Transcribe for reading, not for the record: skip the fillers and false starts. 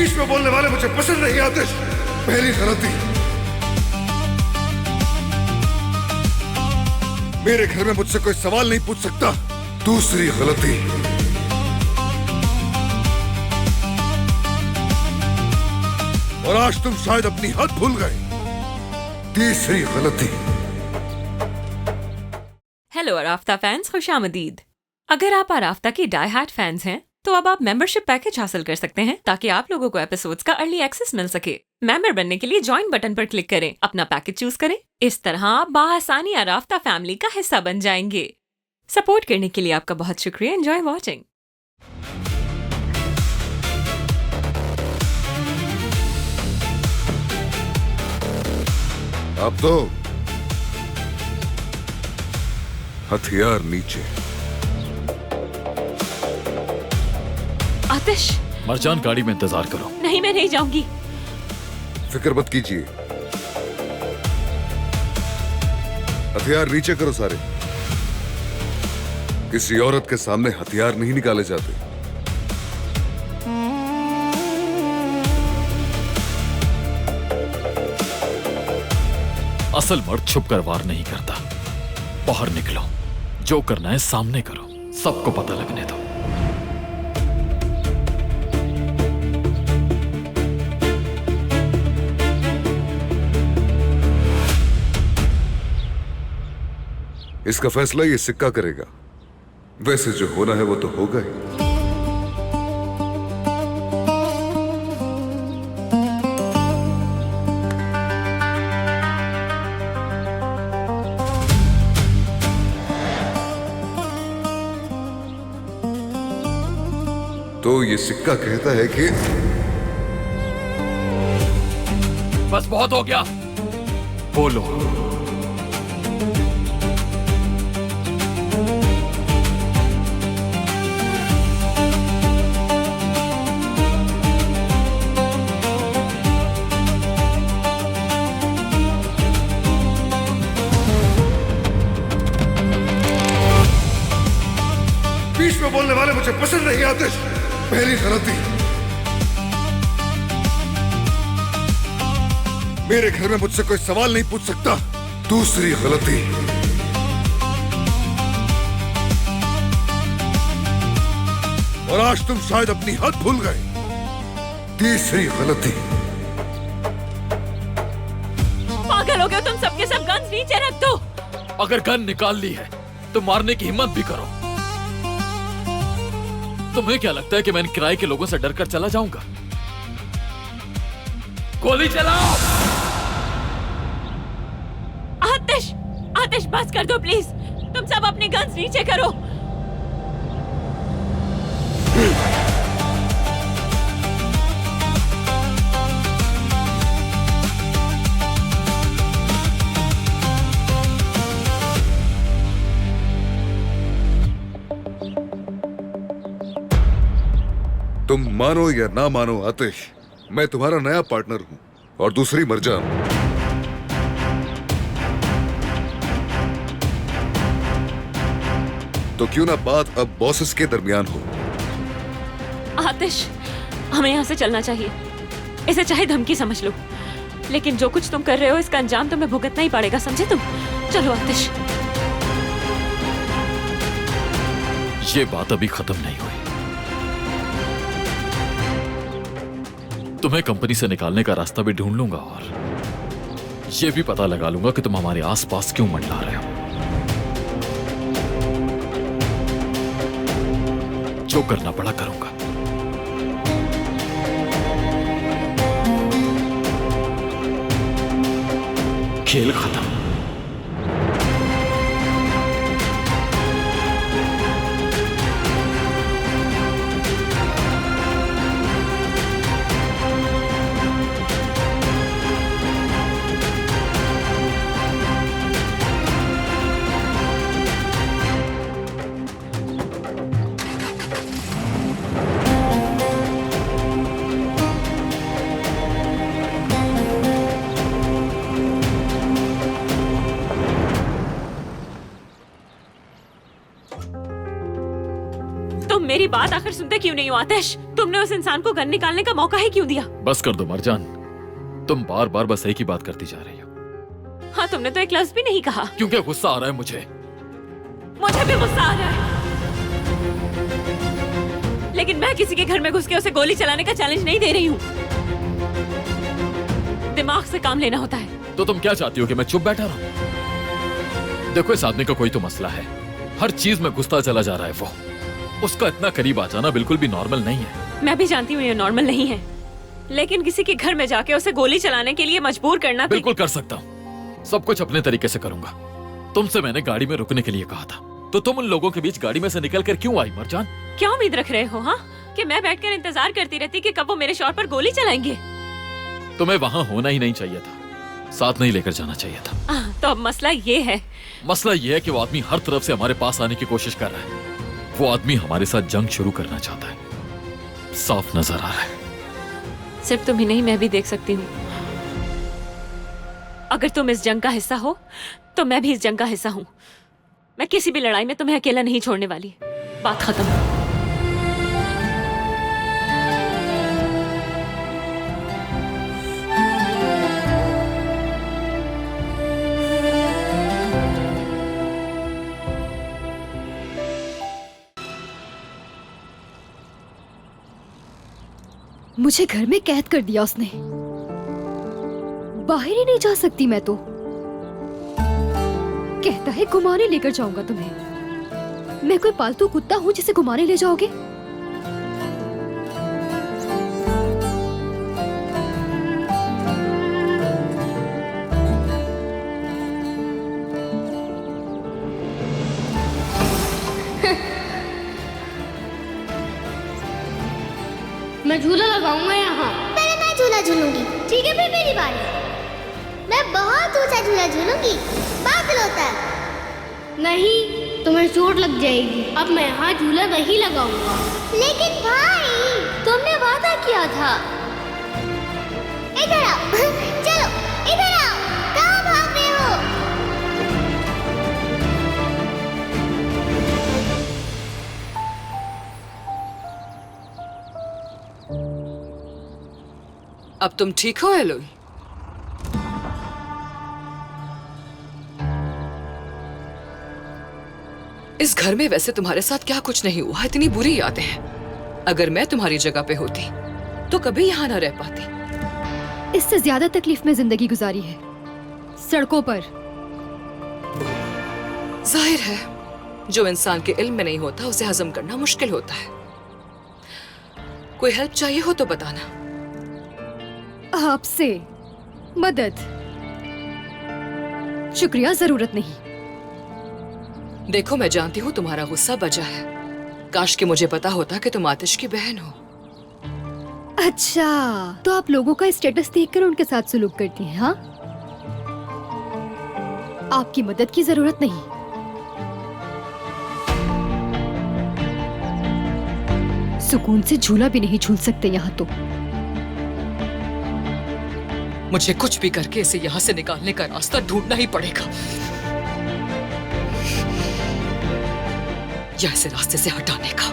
बीच में बोलने वाले मुझे पसंद नहीं आते। पहली गलती, मेरे घर में मुझसे कोई सवाल नहीं पूछ सकता। दूसरी गलती, और आज तुम शायद अपनी हद भूल गए। तीसरी गलती। हेलो अराफ्ता फैंस, खुशामदीद। अगर आप अराफ्ता की डाई हार्ड फैंस हैं तो अब आप मेंबरशिप पैकेज हासिल कर सकते हैं ताकि आप लोगों को एपिसोड्स का अर्ली एक्सेस मिल सके। मेंबर बनने के लिए ज्वाइन बटन पर क्लिक करें, अपना पैकेज चूज करें। इस तरह आप बाआसानी अराफ्ता फैमिली का हिस्सा बन जाएंगे। सपोर्ट करने के लिए आपका बहुत शुक्रिया। Enjoy watching. अब तो हथियार नीचे। आतिश, मरजान गाड़ी में इंतजार करो। नहीं, मैं नहीं जाऊंगी। फिक्र मत कीजिए, हथियार नीचे करो सारे। किसी औरत के सामने हथियार नहीं निकाले जाते। असल मर्द छुप कर वार नहीं करता। बाहर निकलो, जो करना है सामने करो, सबको पता लगने दो। इसका फैसला ये सिक्का करेगा। वैसे जो होना है वो तो होगा ही। तो ये सिक्का कहता है कि बस बहुत हो गया, बोलो। बीच में बोलने वाले मुझे पसंद नहीं आते। पहली गलती, मेरे घर में मुझसे कोई सवाल नहीं पूछ सकता। दूसरी गलती, और आज तुम शायद अपनी हद भूल गए। तीसरी गलती। पागल हो गए तुम, सबके सब गन्स नीचे रख दो। अगर गन निकाल ली है तो मारने की हिम्मत भी करो। तुम्हें क्या लगता है कि मैं किराए के लोगों से डरकर चला जाऊंगा? गोली चलाओ। आतिश, आतिश बस कर दो प्लीज। तुम सब अपने गन्स नीचे करो। तुम मानो या ना मानो आतिश, मैं तुम्हारा नया पार्टनर हूं। और दूसरी मरजान, तो क्यों ना बात अब बॉसेस के दरमियान हो। आतिश, हमें यहाँ से चलना चाहिए। इसे चाहे धमकी समझ लो, लेकिन जो कुछ तुम कर रहे हो इसका अंजाम तुम्हें भुगतना ही पड़ेगा, समझे तुम? चलो आतिश। ये बात अभी खत्म नहीं हुई। तुम्हें कंपनी से निकालने का रास्ता भी ढूंढ लूंगा और ये भी पता लगा लूंगा कि तुम हमारे आसपास क्यों मंडला रहे हो। जो करना पड़ा करूंगा। खेल खत्म। मेरी बात आखिर सुनते क्यों नहीं हो आतिश? तुमने उस इंसान को गन निकालने का मौका ही क्यों दिया? बस कर दो मरजान, तुम बार बार बस एक ही बात करती जा रही हो। हाँ, तुमने तो एक लफ्ज भी नहीं कहा। क्योंकि गुस्सा आ रहा है मुझे। मुझे भी गुस्सा आ रहा है, लेकिन मैं किसी के घर में घुस के उसे गोली चलाने का चैलेंज नहीं दे रही हूँ। दिमाग से काम लेना होता है। तो तुम क्या चाहती हो कि मैं चुप बैठा रहूं? देखो, इस आदमी का कोई तो मसला है, हर चीज में घुसता चला जा रहा है वो। उसका इतना करीब आ जाना बिल्कुल भी नॉर्मल नहीं है। मैं भी जानती हूँ ये नॉर्मल नहीं है, लेकिन किसी के घर में जाके उसे गोली चलाने के लिए मजबूर करना बिल्कुल कर सकता हूँ, सब कुछ अपने तरीके से करूंगा। तुमसे मैंने गाड़ी में रुकने के लिए कहा था, तो तुम उन लोगों के बीच गाड़ी में से निकल कर क्यों आई मरजान? क्या उम्मीद रख रहे हो हाँ, कि मैं बैठकर इंतजार करती रहती कि कब वो मेरे शौहर पर गोली चलाएंगे? तुम्हें वहाँ होना ही नहीं चाहिए था, साथ नहीं लेकर जाना चाहिए था। तो अब मसला ये है। मसला ये है कि वो आदमी हर तरफ से हमारे पास आने की कोशिश कर रहा है। वो आदमी हमारे साथ जंग शुरू करना चाहता है, साफ नजर आ रहा है। सिर्फ तुम ही नहीं, मैं भी देख सकती हूँ। अगर तुम इस जंग का हिस्सा हो तो मैं भी इस जंग का हिस्सा हूँ। मैं किसी भी लड़ाई में तुम्हें अकेला नहीं छोड़ने वाली। बात खत्म। मुझे घर में कैद कर दिया उसने, बाहर ही नहीं जा सकती मैं तो। कहता है घुमाने लेकर जाऊंगा तुम्हें। मैं कोई पालतू कुत्ता हूँ जिसे घुमाने ले जाओगे? मैं झूला लगाऊंगा यहाँ। पहले मैं झूला झूलूंगी, ठीक है? फिर मेरी बारी। मैं बहुत ऊंचा झूला झूलूंगी, पागल होता है। नहीं, तुम्हें चोट लग जाएगी। अब मैं यहाँ झूला नहीं लगाऊंगा। लेकिन भाई, तुमने वादा किया था। इधर आओ, चलो इधर आओ। कहाँ भाग रहे हो? अब तुम ठीक हो एलोई? इस घर में वैसे तुम्हारे साथ क्या कुछ नहीं हुआ, इतनी बुरी यादें हैं। अगर मैं तुम्हारी जगह पे होती तो कभी यहाँ ना रह पाती। इससे ज्यादा तकलीफ में जिंदगी गुजारी है, सड़कों पर। जाहिर है, जो इंसान के इल्म में नहीं होता उसे हजम करना मुश्किल होता है। कोई हेल्प चाहिए हो तो बताना। आपसे मदद? शुक्रिया, जरूरत नहीं। देखो, मैं जानती हूँ तुम्हारा गुस्सा बजा है। काश कि मुझे पता होता कि तुम आतिश की बहन हो। अच्छा, तो आप लोगों का स्टेटस देखकर उनके साथ सुलूक करती हैं, हाँ? आपकी मदद की जरूरत नहीं। सुकून से झूला भी नहीं झूल सकते यहाँ तो। मुझे कुछ भी करके इसे यहाँ से निकालने का रास्ता ढूंढना ही पड़ेगा, या इसे रास्ते से हटाने का।